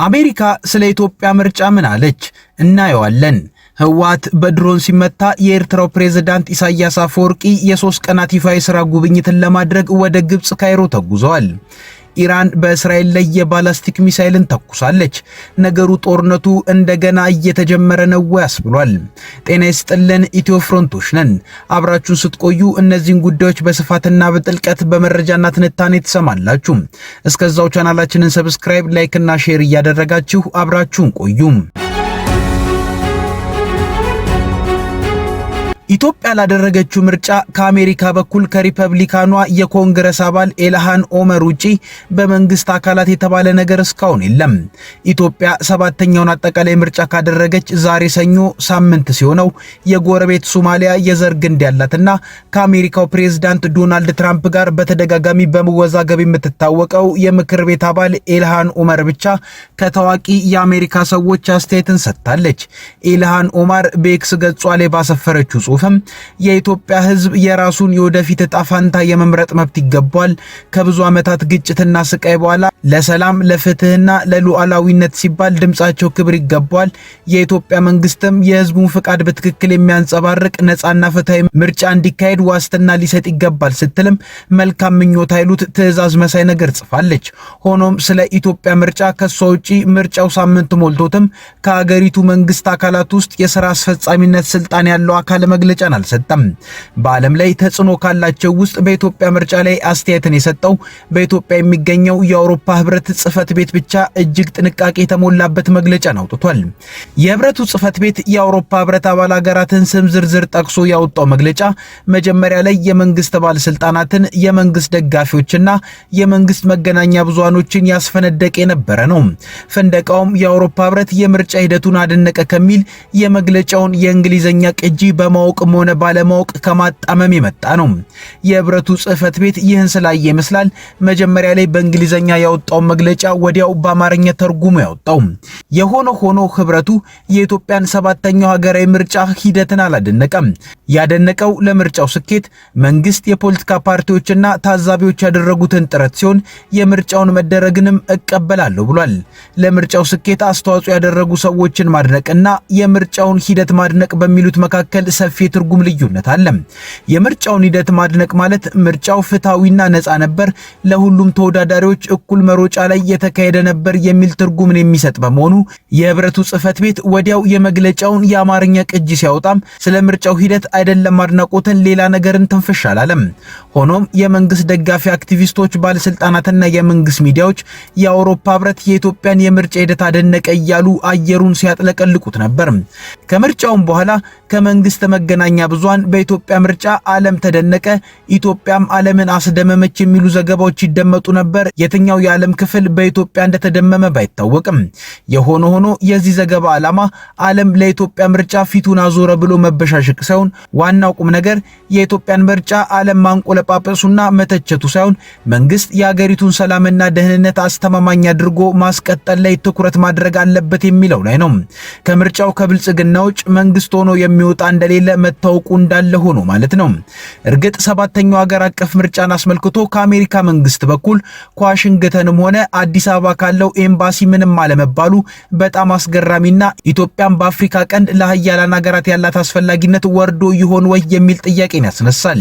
አሜሪካ ስለ ኢትዮጵያ ምርጫ ምን አለች? እናየዋለን። ህወሓት በድሮን ሲመታ የኤርትራው ፕሬዝዳንት ኢሳያስ አፈወርቂ የ3 ቀናት ይፋ የሥራ ጉብኝትን ለማድረግ ወደ ግብጽ ካይሮ ተጉዘዋል። ኢራን በእስራኤል ላይ የባላስቲክ ሚሳኤልን ተኩሳለች። ነገሩ ጦርነቱ እንደገና እየተጀመረ ነው ያስብሏል። ጤና ይስጥልን፣ ኢትዮ ፍሮንቶች ነን። አብራችሁን ስትቆዩ እነዚህን ጉዳዮች በስፋትና በጥልቀት በመረጃና ትንታኔ ትሰማላችሁ። እስከዛው ቻናላችንን ሰብስክራይብ፣ ላይክ እና ሼር እያደረጋችሁ አብራችሁን ቆዩ። ኢትዮጵያ ላደረገችው ምርጫ ከአሜሪካ በኩል ከሪፐብሊካኗ የኮንግረስ አባል ኢልሃን ኦመር ውጪ በመንግስት አካላት የተባለ ነገር እስካሁን የለም። ኢትዮጵያ 7ኛውን አጠቃላይ ምርጫ ካደረገች ዛሬ ሰኞ ሳምንት ሲሆነው የጎረቤት ሶማሊያ የዘር ግንድ ያላትና ከአሜሪካው ፕሬዝዳንት ዶናልድ ትራምፕ ጋር በተደጋጋሚ በመወዛገብ የምትታወቀው የምክር ቤት አባል ኢልሃን ኦመር ብቻ ከታዋቂ የአሜሪካ ሰዎች አስተያየትን ሰጥታለች። ኢልሃን ኦመር በኤክስ ገጿ ላይ ባሰፈረችው ጽሑፍ የኢትዮጵያ ሕዝብ የራሱን የወደፊት ዕጣ ፈንታ የመምረጥ መብት ይገባዋል። ከብዙ ዓመታት ግጭትና ስቃይ በኋላ ለሰላም ለፍትህና ለሉዓላዊነት ሲባል ድምጻቸው ክብር ይገባዋል። የኢትዮጵያ መንግስትም የሕዝቡን ፍቃድ በትክክል የሚያንጸባርቅ ነፃና ፍትሃዊ ምርጫ እንዲካሄድ ዋስትና ሊሰጥ ይገባል ስትልም መልካም ምኞት አይሉት ትዕዛዝ መሳይ ነገር ጽፋለች። ሆኖም ስለ ኢትዮጵያ ምርጫ ከሷ ውጪ ምርጫው ሳምንት ሞልቶትም ከሀገሪቱ መንግስት አካላት ውስጥ የሥራ አስፈጻሚነት ስልጣን ያለው አካል መግለጫን አልሰጠም። በዓለም ላይ ተጽዕኖ ካላቸው ውስጥ በኢትዮጵያ ምርጫ ላይ አስተያየትን የሰጠው በኢትዮጵያ የሚገኘው የአውሮፓ ህብረት ጽህፈት ቤት ብቻ እጅግ ጥንቃቄ የተሞላበት መግለጫን አውጥቷል። የህብረቱ ጽህፈት ቤት የአውሮፓ ህብረት አባል ሀገራትን ስም ዝርዝር ጠቅሶ ያወጣው መግለጫ መጀመሪያ ላይ የመንግስት ባለስልጣናትን፣ የመንግስት ደጋፊዎችና የመንግስት መገናኛ ብዙሃኖችን ያስፈነደቀ የነበረ ነው። ፍንደቃውም የአውሮፓ ህብረት የምርጫ ሂደቱን አደነቀ ከሚል የመግለጫውን የእንግሊዝኛ ቅጂ በማወቅም ሆነ ባለማወቅ ከማጣመም የመጣ ነው። የህብረቱ ጽህፈት ቤት ይህን ስላየ ይመስላል መጀመሪያ ላይ በእንግሊዝኛ ያወጣው መግለጫ ወዲያው በአማርኛ ተርጉሞ ያወጣው። የሆነ ሆኖ ህብረቱ የኢትዮጵያን 7ኛው ሀገራዊ ምርጫ ሂደትን አላደነቀም። ያደነቀው ለምርጫው ስኬት መንግስት፣ የፖለቲካ ፓርቲዎችና ታዛቢዎች ያደረጉትን ጥረት ሲሆን የምርጫውን መደረግንም እቀበላለሁ ብሏል። ለምርጫው ስኬት አስተዋጽኦ ያደረጉ ሰዎችን ማድነቅና የምርጫውን ሂደት ማድነቅ በሚሉት መካከል ሰፊ ትርጉም ልዩነት አለ። የምርጫውን ሂደት ማድነቅ ማለት ምርጫው ፍትሃዊና ነፃ ነበር፣ ለሁሉም ተወዳዳሪዎች እኩል መሮጫ ላይ የተካሄደ ነበር የሚል ትርጉምን የሚሰጥ በመሆኑ የህብረቱ ጽህፈት ቤት ወዲያው የመግለጫውን የአማርኛ ቅጂ ሲያወጣም ስለ ምርጫው ሂደት አይደለም አድናቆትን ሌላ ነገርን ትንፍሽ አላለም። ሆኖም የመንግስት ደጋፊ አክቲቪስቶች፣ ባለስልጣናትና የመንግስት ሚዲያዎች የአውሮፓ ህብረት የኢትዮጵያን የምርጫ ሂደት አደነቀ እያሉ አየሩን ሲያጥለቀልቁት ነበር። ከምርጫውም በኋላ ከመንግስት መገናኛ ብዙሃን በኢትዮጵያ ምርጫ ዓለም ተደነቀ፣ ኢትዮጵያም ዓለምን አስደመመች የሚሉ ዘገባዎች ይደመጡ ነበር። የትኛው የዓለም ክፍል በኢትዮጵያ እንደተደመመ ባይታወቅም የሆነ ሆኖ የዚህ ዘገባ ዓላማ ዓለም ለኢትዮጵያ ምርጫ ፊቱን አዞረ ብሎ መበሻሸቅ ሳይሆን ዋናው ቁም ነገር የኢትዮጵያን ምርጫ ዓለም ማንቆለጳጰሱና መተቸቱ ሳይሆን መንግስት የሀገሪቱን ሰላምና ደህንነት አስተማማኝ አድርጎ ማስቀጠል ላይ ትኩረት ማድረግ አለበት የሚለው ላይ ነው። ከምርጫው ከብልጽግና ውጭ መንግስት ሆኖ የሚወጣ እንደሌለ መታወቁ እንዳለ ሆኖ ማለት ነው። እርግጥ 7ኛው ሀገር አቀፍ ምርጫን አስመልክቶ ከአሜሪካ መንግስት በኩል ከዋሽንግተንም ሆነ አዲስ አበባ ካለው ኤምባሲ ምንም አለመባሉ በጣም አስገራሚና ኢትዮጵያን በአፍሪካ ቀንድ ለሀያላን ሀገራት ያላት አስፈላጊነት ወርዶ ይሆን ወይ የሚል ጥያቄን ያስነሳል።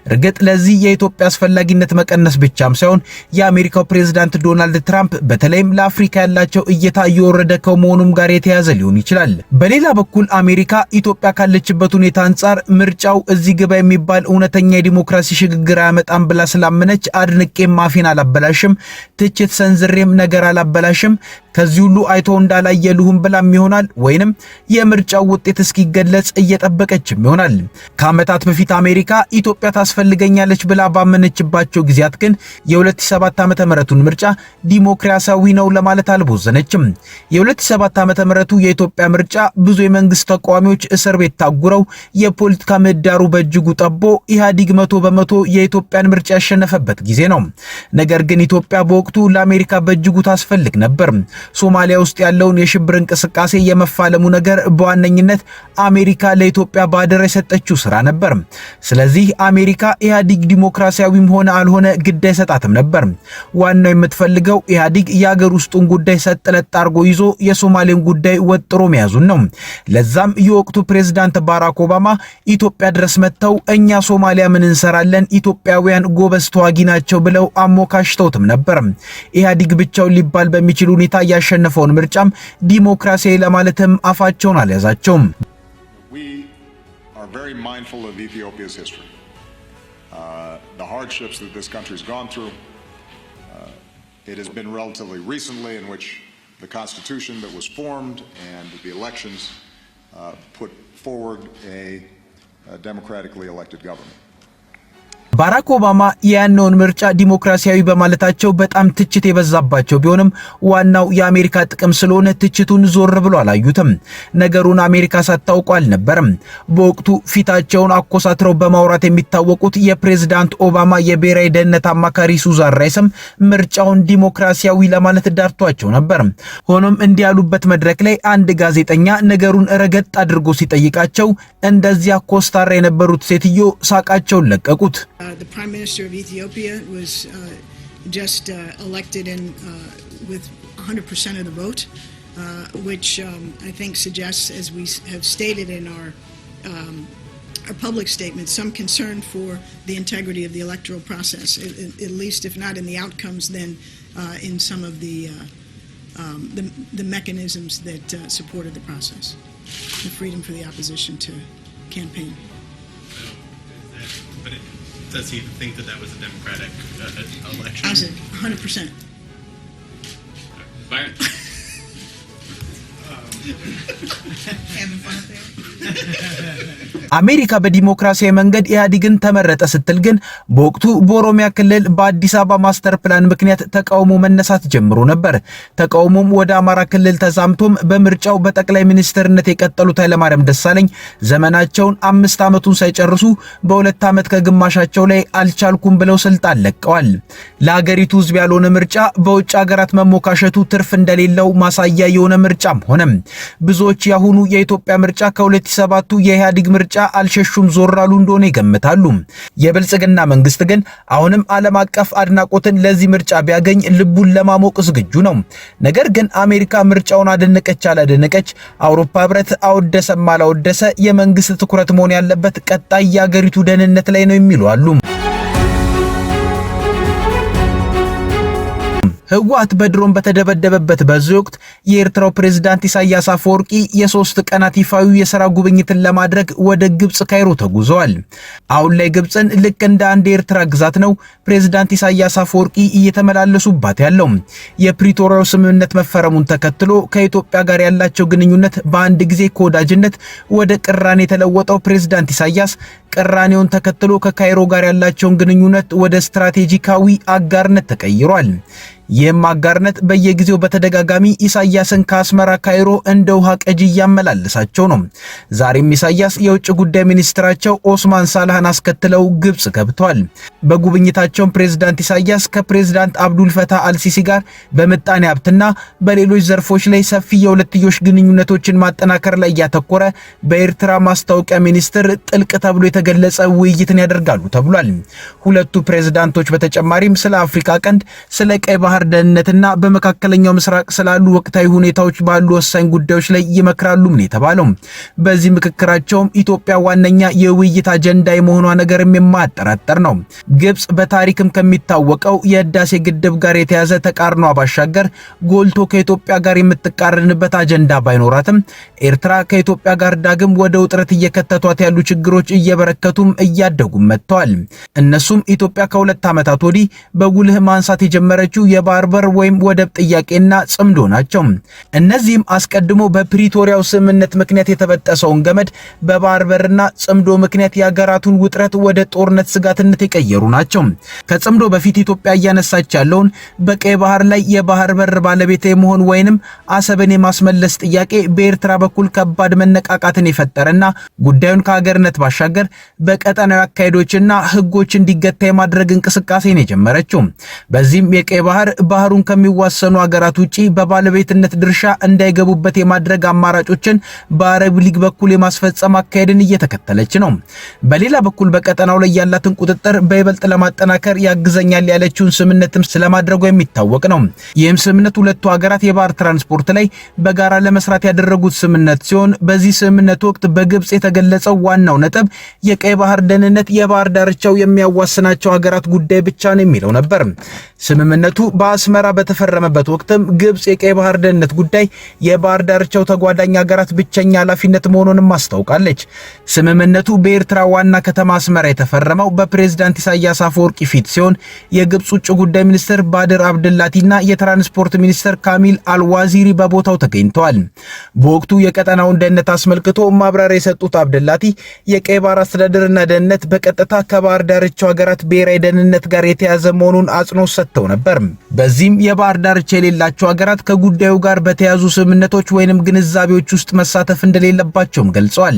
እርግጥ ለዚህ የኢትዮጵያ አስፈላጊነት መቀነስ ብቻም ሳይሆን የአሜሪካው ፕሬዝዳንት ዶናልድ ትራምፕ በተለይም ለአፍሪካ ያላቸው እይታ እየወረደ ከመሆኑም ጋር የተያዘ ሊሆን ይችላል። በሌላ በኩል አሜሪካ ኢትዮጵያ ካለችበት ሁኔታ አንጻር ምርጫው እዚህ ግባ የሚባል እውነተኛ የዲሞክራሲ ሽግግር አያመጣም ብላ ስላመነች አድንቄም አፌን አላበላሽም፣ ትችት ሰንዝሬም ነገር አላበላሽም፣ ከዚህ ሁሉ አይቶ እንዳላየልሁም ብላም ይሆናል ወይንም የምርጫው ውጤት እስኪገለጽ እየጠበቀችም ይሆናል። ከዓመታት በፊት አሜሪካ ኢትዮጵያ ታስፈልገኛለች ብላ ባመነችባቸው ጊዜያት ግን የ2007 ዓመተ ምህረቱን ምርጫ ዲሞክራሲያዊ ነው ለማለት አልቦዘነችም። የ2007 ዓመተ ምህረቱ የኢትዮጵያ ምርጫ ብዙ የመንግስት ተቃዋሚዎች እስር ቤት ታጉረው የፖለቲካ ምህዳሩ በእጅጉ ጠቦ ኢህአዲግ 100% የኢትዮጵያን ምርጫ ያሸነፈበት ጊዜ ነው። ነገር ግን ኢትዮጵያ በወቅቱ ለአሜሪካ በእጅጉ ታስፈልግ ነበር። ሶማሊያ ውስጥ ያለውን የሽብር እንቅስቃሴ የመፋለሙ ነገር በዋነኝነት አሜሪካ ለኢትዮጵያ ባደረ የሰጠችው ስራ ነበር። ስለዚህ አሜሪካ ኢህአዲግ ዲሞክራሲያዊም ሆነ አልሆነ ግድ አይሰጣትም ነበር። ዋናው የምትፈልገው ኢህአዲግ የሀገር ውስጡን ጉዳይ ሰጥለጥ አድርጎ ይዞ የሶማሌን ጉዳይ ወጥሮ መያዙን ነው። ለዛም የወቅቱ ፕሬዝዳንት ባራክ ኦባማ ኢትዮጵያ ድረስ መጥተው እኛ ሶማሊያ ምን እንሰራለን ኢትዮጵያውያን ጎበዝ ተዋጊ ናቸው ብለው አሞካሽተውትም ነበር። ኢህአዲግ ብቻውን ሊባል በሚችል ሁኔታ ያሸነፈውን ምርጫም ዲሞክራሲያዊ ለማለትም አፋቸውን አልያዛቸውም። We are very mindful of Ethiopia's history. The hardships that this country has gone through. It has been relatively recently in which the constitution that was formed and the elections put forward a democratically elected government. ባራክ ኦባማ ያነውን ምርጫ ዲሞክራሲያዊ በማለታቸው በጣም ትችት የበዛባቸው ቢሆንም ዋናው የአሜሪካ ጥቅም ስለሆነ ትችቱን ዞር ብሎ አላዩትም። ነገሩን አሜሪካ ሳታውቀው አልነበረም። በወቅቱ ፊታቸውን አኮሳትረው በማውራት የሚታወቁት የፕሬዝዳንት ኦባማ የብሔራዊ ደህንነት አማካሪ ሱዛን ራይስም ምርጫውን ዲሞክራሲያዊ ለማለት ዳርቷቸው ነበር። ሆኖም እንዲህ ያሉበት መድረክ ላይ አንድ ጋዜጠኛ ነገሩን ረገጥ አድርጎ ሲጠይቃቸው እንደዚያ ኮስታራ የነበሩት ሴትዮ ሳቃቸውን ለቀቁት። The Prime Minister of Ethiopia was just elected with 100% of the vote, which I think suggests, as we have stated in our public statement, some concern for the integrity of the electoral process, at least if not in the outcomes, then in some of the mechanisms that supported the process, the freedom for the opposition to campaign. Does he think that was a democratic election? I said 100%. Byron. Having fun up there? አሜሪካ በዲሞክራሲያዊ መንገድ ኢህአዲግን ተመረጠ ስትል ግን በወቅቱ በኦሮሚያ ክልል በአዲስ አበባ ማስተር ፕላን ምክንያት ተቃውሞ መነሳት ጀምሮ ነበር። ተቃውሞም ወደ አማራ ክልል ተዛምቶም በምርጫው በጠቅላይ ሚኒስትርነት የቀጠሉት ኃይለማርያም ደሳለኝ ዘመናቸውን 5 ዓመቱን ሳይጨርሱ በ2 ዓመት ከግማሻቸው ላይ አልቻልኩም ብለው ስልጣን ለቀዋል። ለሀገሪቱ ህዝብ ያልሆነ ምርጫ በውጭ ሀገራት መሞካሸቱ ትርፍ እንደሌለው ማሳያ የሆነ ምርጫም ሆነ። ብዙዎች ያሁኑ የኢትዮጵያ ምርጫ ከ2007ቱ የኢህአዲግ ምርጫ አልሸሹም ዞር አሉ እንደሆነ ይገምታሉ። የብልጽግና መንግስት ግን አሁንም ዓለም አቀፍ አድናቆትን ለዚህ ምርጫ ቢያገኝ ልቡን ለማሞቅ ዝግጁ ነው። ነገር ግን አሜሪካ ምርጫውን አደነቀች አላደነቀች፣ አውሮፓ ህብረት አወደሰም አላወደሰ የመንግስት ትኩረት መሆን ያለበት ቀጣይ የሀገሪቱ ደህንነት ላይ ነው የሚሉ አሉ። ህወሓት በድሮን በተደበደበበት በዚህ ወቅት የኤርትራው ፕሬዝዳንት ኢሳያስ አፈወርቂ የ3 ቀናት ይፋዊ የሥራ ጉብኝትን ለማድረግ ወደ ግብጽ ካይሮ ተጉዘዋል። አሁን ላይ ግብጽን ልክ እንደ አንድ የኤርትራ ግዛት ነው ፕሬዝዳንት ኢሳያስ አፈወርቂ እየተመላለሱባት ያለው። የፕሪቶሪያው ስምምነት መፈረሙን ተከትሎ ከኢትዮጵያ ጋር ያላቸው ግንኙነት በአንድ ጊዜ ከወዳጅነት ወደ ቅራኔ የተለወጠው ፕሬዝዳንት ኢሳያስ ቅራኔውን ተከትሎ ከካይሮ ጋር ያላቸውን ግንኙነት ወደ ስትራቴጂካዊ አጋርነት ተቀይሯል። ይህም አጋርነት በየጊዜው በተደጋጋሚ ኢሳያስን ከአስመራ ካይሮ እንደ ውሃ ቀጂ እያመላለሳቸው ነው። ዛሬም ኢሳያስ የውጭ ጉዳይ ሚኒስትራቸው ኦስማን ሳላህን አስከትለው ግብጽ ገብተዋል። በጉብኝታቸውም ፕሬዝዳንት ኢሳያስ ከፕሬዝዳንት አብዱል ፈታህ አልሲሲ ጋር በምጣኔ ሀብትና በሌሎች ዘርፎች ላይ ሰፊ የሁለትዮሽ ግንኙነቶችን ማጠናከር ላይ ያተኮረ በኤርትራ ማስታወቂያ ሚኒስትር ጥልቅ ተብሎ የተገለጸ ውይይትን ያደርጋሉ ተብሏል። ሁለቱ ፕሬዝዳንቶች በተጨማሪም ስለ አፍሪካ ቀንድ፣ ስለ ቀይ ባህር ደህንነትና በመካከለኛው ምስራቅ ስላሉ ወቅታዊ ሁኔታዎች ባሉ ወሳኝ ጉዳዮች ላይ ይመክራሉ ነው የተባለው። በዚህ ምክክራቸውም ኢትዮጵያ ዋነኛ የውይይት አጀንዳ የመሆኗ ነገርም የማያጠራጥር ነው። ግብጽ በታሪክም ከሚታወቀው የህዳሴ ግድብ ጋር የተያዘ ተቃርኖ ባሻገር ጎልቶ ከኢትዮጵያ ጋር የምትቃረንበት አጀንዳ ባይኖራትም ኤርትራ ከኢትዮጵያ ጋር ዳግም ወደ ውጥረት እየከተቷት ያሉ ችግሮች እየበረከቱም እያደጉም መጥተዋል። እነሱም ኢትዮጵያ ከ2 ዓመታት ወዲህ በጉልህ ማንሳት የጀመረችው የባህር በር ወይም ወደብ ጥያቄና ጽምዶ ናቸው። እነዚህም አስቀድሞ በፕሪቶሪያው ስምምነት ምክንያት የተበጠሰውን ገመድ በባህር በርና ጽምዶ ምክንያት የሀገራቱን ውጥረት ወደ ጦርነት ስጋትነት የቀየሩ ናቸው። ከጽምዶ በፊት ኢትዮጵያ እያነሳች ያለውን በቀይ ባህር ላይ የባህር በር ባለቤት የመሆን ወይንም አሰብን የማስመለስ ጥያቄ በኤርትራ በኩል ከባድ መነቃቃትን የፈጠረና ጉዳዩን ከሀገርነት ባሻገር በቀጠናዊ አካሄዶችና ህጎች እንዲገታ የማድረግ እንቅስቃሴን የጀመረችው። በዚህም የቀይ ባህሩን ከሚዋሰኑ ሀገራት ውጪ በባለቤትነት ድርሻ እንዳይገቡበት የማድረግ አማራጮችን በአረብ ሊግ በኩል የማስፈጸም አካሄድን እየተከተለች ነው። በሌላ በኩል በቀጠናው ላይ ያላትን ቁጥጥር በይበልጥ ለማጠናከር ያግዘኛል ያለችውን ስምምነትም ስለማድረጉ የሚታወቅ ነው። ይህም ስምምነት ሁለቱ ሀገራት የባህር ትራንስፖርት ላይ በጋራ ለመስራት ያደረጉት ስምምነት ሲሆን በዚህ ስምምነት ወቅት በግብጽ የተገለጸው ዋናው ነጥብ የቀይ ባህር ደህንነት የባህር ዳርቻው የሚያዋስናቸው ሀገራት ጉዳይ ብቻ ነው የሚለው ነበር። ስምምነቱ በአስመራ በተፈረመበት ወቅትም ግብጽ የቀይ ባህር ደህንነት ጉዳይ የባህር ዳርቻው ተጓዳኝ ሀገራት ብቸኛ ኃላፊነት መሆኑንም አስታውቃለች። ስምምነቱ በኤርትራ ዋና ከተማ አስመራ የተፈረመው በፕሬዝዳንት ኢሳያስ አፈወርቂ ፊት ሲሆን የግብጽ ውጭ ጉዳይ ሚኒስትር ባድር አብድላቲና የትራንስፖርት ሚኒስትር ካሚል አልዋዚሪ በቦታው ተገኝተዋል። በወቅቱ የቀጠናውን ደህንነት አስመልክቶ ማብራሪያ የሰጡት አብድላቲ የቀይ ባህር አስተዳደርና ደህንነት በቀጥታ ከባህር ዳርቻው ሀገራት ብሔራዊ ደህንነት ጋር የተያዘ መሆኑን አጽንኦት ሰጥተው ነበር። በዚህም የባህር ዳርቻ የሌላቸው ሀገራት ከጉዳዩ ጋር በተያዙ ስምምነቶች ወይንም ግንዛቤዎች ውስጥ መሳተፍ እንደሌለባቸውም ገልጸዋል።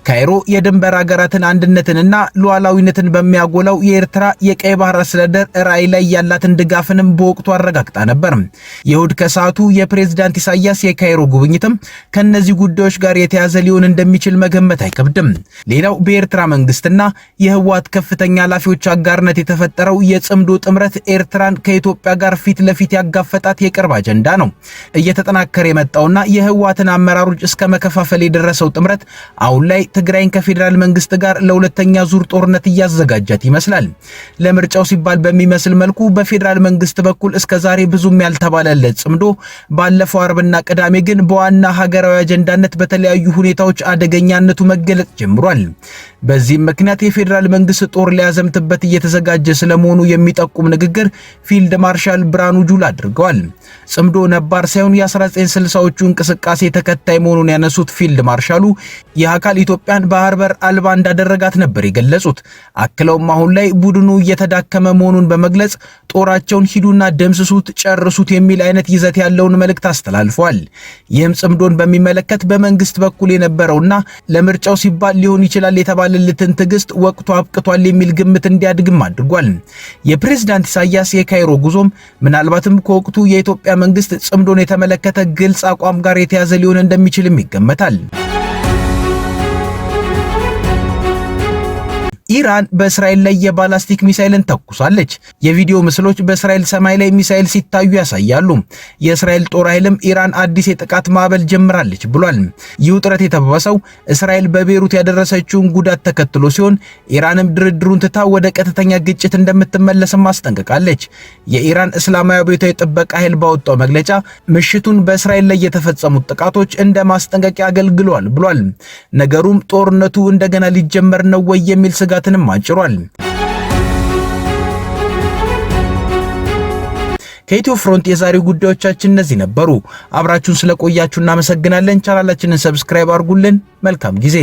ካይሮ የድንበር ሀገራትን አንድነትንና ሉዓላዊነትን በሚያጎላው የኤርትራ የቀይ ባህር አስተዳደር ራዕይ ላይ ያላትን ድጋፍንም በወቅቱ አረጋግጣ ነበር። የእሁድ ከሰዓቱ የፕሬዝዳንት ኢሳያስ የካይሮ ጉብኝትም ከነዚህ ጉዳዮች ጋር የተያዘ ሊሆን እንደሚችል መገመት አይከብድም። ሌላው በኤርትራ መንግስትና የህወሓት ከፍተኛ ኃላፊዎች አጋርነት የተፈጠረው የጽምዶ ጥምረት ኤርትራን ከኢትዮጵያ ጋር ፊት ለፊት ያጋፈጣት የቅርብ አጀንዳ ነው። እየተጠናከረ የመጣውና የህወሓትን አመራሮች እስከ መከፋፈል የደረሰው ጥምረት አሁን ላይ ትግራይን ከፌዴራል መንግስት ጋር ለሁለተኛ ዙር ጦርነት እያዘጋጃት ይመስላል። ለምርጫው ሲባል በሚመስል መልኩ በፌዴራል መንግስት በኩል እስከዛሬ ብዙም ያልተባለለት ጽምዶ ባለፈው አርብና ቅዳሜ ግን በዋና ሀገራዊ አጀንዳነት በተለያዩ ሁኔታዎች አደገኛነቱ መገለጽ ጀምሯል። በዚህም ምክንያት የፌዴራል መንግስት ጦር ሊያዘምትበት እየተዘጋጀ ስለመሆኑ የሚጠቁም ንግግር ፊልድ ማርሻል ብርሃኑ ጁላ አድርገዋል። ጽምዶ ነባር ሳይሆን የ1960ዎቹ እንቅስቃሴ ተከታይ መሆኑን ያነሱት ፊልድ ማርሻሉ ይህ አካል ኢትዮጵያን ባህር በር አልባ እንዳደረጋት ነበር የገለጹት። አክለውም አሁን ላይ ቡድኑ እየተዳከመ መሆኑን በመግለጽ ጦራቸውን ሂዱና ደምስሱት፣ ጨርሱት የሚል አይነት ይዘት ያለውን መልእክት አስተላልፈዋል። ይህም ጽምዶን በሚመለከት በመንግስት በኩል የነበረውና ለምርጫው ሲባል ሊሆን ይችላል የተባለለትን ትዕግስት ወቅቱ አብቅቷል የሚል ግምት እንዲያድግም አድርጓል። የፕሬዝዳንት ኢሳያስ የካይሮ ጉዞም ምናልባትም ከወቅቱ የኢትዮጵያ መንግስት ጽምዶን የተመለከተ ግልጽ አቋም ጋር የተያዘ ሊሆን እንደሚችልም ይገመታል። ኢራን በእስራኤል ላይ የባላስቲክ ሚሳኤልን ተኩሳለች። የቪዲዮ ምስሎች በእስራኤል ሰማይ ላይ ሚሳኤል ሲታዩ ያሳያሉ። የእስራኤል ጦር ኃይልም ኢራን አዲስ የጥቃት ማዕበል ጀምራለች ብሏል። ይህ ውጥረት የተባባሰው እስራኤል በቤሩት ያደረሰችውን ጉዳት ተከትሎ ሲሆን ኢራንም ድርድሩን ትታ ወደ ቀጥተኛ ግጭት እንደምትመለስም አስጠንቅቃለች። የኢራን እስላማዊ አብዮታዊ ጥበቃ ኃይል ባወጣው መግለጫ ምሽቱን በእስራኤል ላይ የተፈጸሙት ጥቃቶች እንደ ማስጠንቀቂያ አገልግለዋል ብሏል። ነገሩም ጦርነቱ እንደገና ሊጀመር ነው ወይ የሚል ስጋትንም አጭሯል። ከኢትዮ ፍሮንት የዛሬው ጉዳዮቻችን እነዚህ ነበሩ። አብራችሁን ስለቆያችሁ እናመሰግናለን። ቻናላችንን ሰብስክራይብ አድርጉልን። መልካም ጊዜ